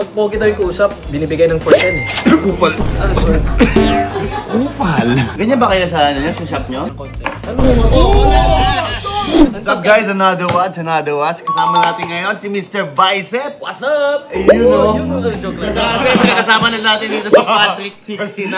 Pag pogi daw yung kausap, binibigay ng 410 eh. Kupal. Ah, sorry. Kupal? Ganyan ba kayo sa ano nyo, sa shop nyo? Konti. Ano mo? What's up guys? Another watch. Kasama natin ngayon si Mr. Bicep. What's up? Ayun o. Joke lang. Siyempre kasama na natin dito sa Patrick 69.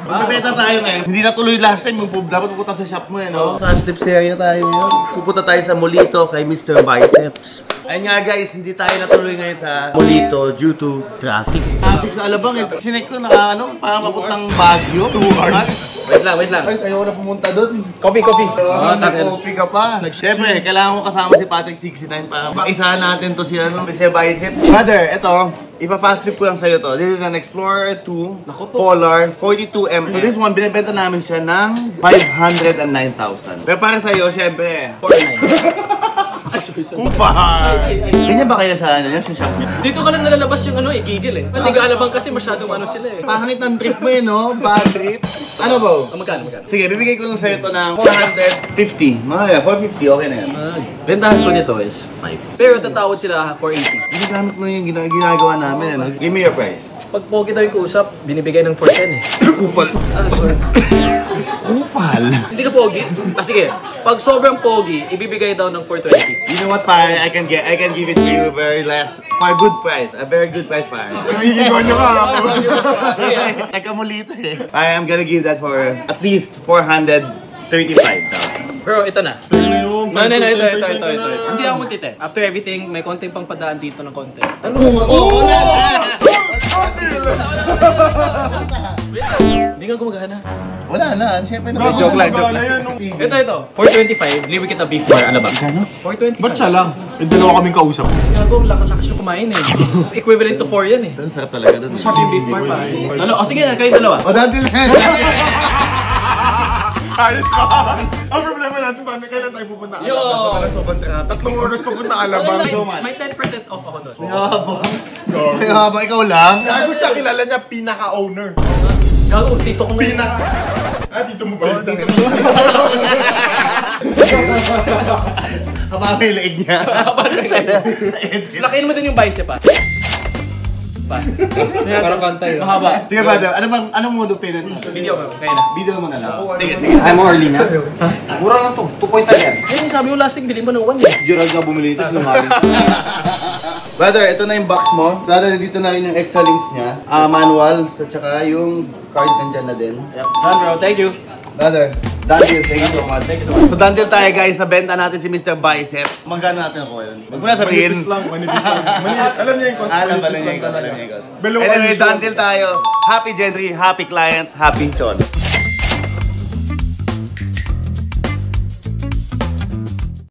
Magbebenta tayo ngayon. Hindi natuloy last time yung dapat pupunta sa shop mo eh, no? Fast trip series tayo ngayon. Pupunta tayo sa Molito kay Mr. Biceps. Ayun nga guys, hindi tayo natuloy ngayon sa Molito due to traffic. Traffic sa Alabang eh. Sinek ko na ano, parang mapuntang Baguio. 2 hours. Wait lang. Guys, ayoko na pumunta doon. Coffee. Nag-coffee ka pa. Siyempre, kailangan ko kasama si Patrick 69 para maisahan natin to si Mr. Bicep. Brother, ito, ipa-fast trip ko lang sa'yo to. This is an Explorer 2 Polar 42M. So this one, binibenta namin siya ng 509,000. Pero para sa'yo, siyempre, 49. Kupal! Ganyan ba kayo sa ano nyo, sa shop nyo? Dito ka lang nalalabas yung ano eh, gigil eh. Hindi ka alabang kasi masyadong ano sila eh. Pangit ng trip mo eh, no? Bad trip. Ano ba? Magkano? Sige, bibigay ko lang sa'yo to ng 450. Mga 450, okay na yan. Bentahan ko nito is 5. Pero tatawad sila 480. Ginagamit mo yung ginagawa namin, ano? Give me your price. Pag pogi daw yung kausap, binibigay ng 410 eh. Kupal. Ah, sorry. Kupal? Hindi ka pogi? Ah, sige. Pag sobrang pogi, ibibigay daw ng 420. You know what, pare? I can give it to you very less for a good price. A very good price, pare. Nangigigawan nyo ka. Nagkamulito eh. I'm gonna give that for at least 435,000. Bro, ito na. Ito. Ito. Hindi ako magtite. After everything, may konting pang padaan dito ng konti. Ano? Hindi ka gumagana. Wala na. Siyempre na. Joke lang. Ito. 425. Libre kita beef bar. Ano ba? 425. Ba't siya lang? Yung dalawa kaming kausap. Gago, lakas yung kumain eh. Equivalent to 4 yan eh. Ang sarap talaga doon. Masarap yung beef bar pa eh. Ano? O sige na, kayo dalawa. O, dantil na. Ayos ka! Ang problema natin, paano kailan tayo pupunta Yo! Alabang? 3 oras papunta Alabang. so much. May 10% off ako doon. May habang ikaw lang. Gago siya, kilala niya, pinaka-owner. Gago, tito ko na yun. Dito mo ba yun? Haba may leeg niya. Lakihin mo din yung bicep ah. Parang kanta yun. Mahaba. Sige, brother. Anong modo payment mo? Video mo, kaya na. Video mo na lang. Sige. I'm early na. Mura lang to. 2.5 yan. Yan yung sabi mo last week, bili mo ng 1 eh. Gerald ka bumili ito, sinungaling. Brother, ito na yung box mo. Brother, dito na rin yung extra links niya. Manual, at saka yung card nandyan na din. Yep. Done bro, thank you. Brother, Dantil, thank you so much. Thank you so much. So Dantil tayo guys, nabenta natin si Mr. Biceps. Magkano natin ako yun? Huwag mo na sabihin. Manipis lang. Alam niya yung cost. Alam ba Manipis niya lang talaga. yung cost? Below Anyway, unusual. Dantil tayo. Happy Gentry, happy client, happy Chon.